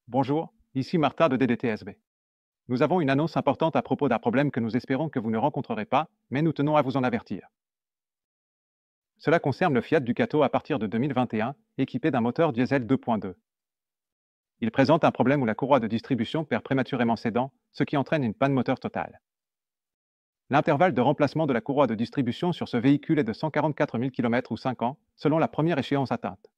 Bonjour, ici Martin de DDTSB. Nous avons une annonce importante à propos d'un problème que nous espérons que vous ne rencontrerez pas, mais nous tenons à vous en avertir. Cela concerne le Fiat Ducato à partir de 2021, équipé d'un moteur diesel 2.2. Il présente un problème où la courroie de distribution perd prématurément ses dents, ce qui entraîne une panne moteur totale. L'intervalle de remplacement de la courroie de distribution sur ce véhicule est de 144 000 km ou 5 ans, selon la première échéance atteinte.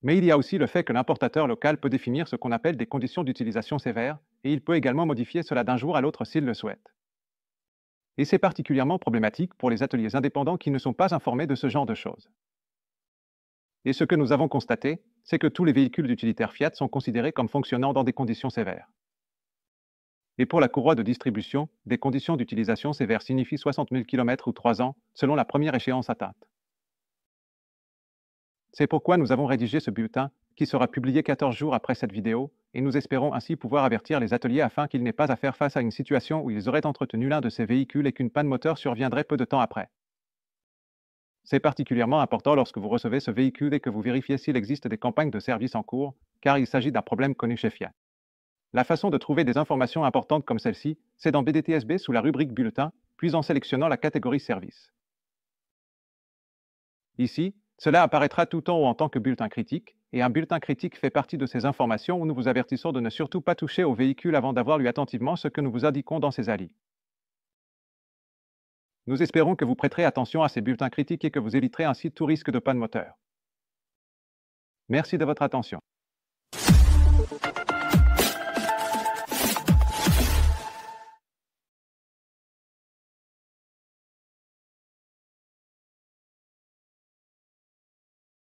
Mais il y a aussi le fait que l'importateur local peut définir ce qu'on appelle des conditions d'utilisation sévères, et il peut également modifier cela d'un jour à l'autre s'il le souhaite. Et c'est particulièrement problématique pour les ateliers indépendants qui ne sont pas informés de ce genre de choses. Et ce que nous avons constaté, c'est que tous les véhicules d'utilitaire Fiat sont considérés comme fonctionnant dans des conditions sévères. Et pour la courroie de distribution, des conditions d'utilisation sévères signifient 60 000 km ou 3 ans, selon la première échéance atteinte. C'est pourquoi nous avons rédigé ce bulletin, qui sera publié 14 jours après cette vidéo, et nous espérons ainsi pouvoir avertir les ateliers afin qu'ils n'aient pas à faire face à une situation où ils auraient entretenu l'un de ces véhicules et qu'une panne moteur surviendrait peu de temps après. C'est particulièrement important lorsque vous recevez ce véhicule et que vous vérifiez s'il existe des campagnes de service en cours, car il s'agit d'un problème connu chez Fiat. La façon de trouver des informations importantes comme celle-ci, c'est dans BDTSB sous la rubrique Bulletin, puis en sélectionnant la catégorie Service. Ici, cela apparaîtra tout en haut en tant que bulletin critique, et un bulletin critique fait partie de ces informations où nous vous avertissons de ne surtout pas toucher au véhicule avant d'avoir lu attentivement ce que nous vous indiquons dans ces avis. Nous espérons que vous prêterez attention à ces bulletins critiques et que vous éviterez ainsi tout risque de panne moteur. Merci de votre attention.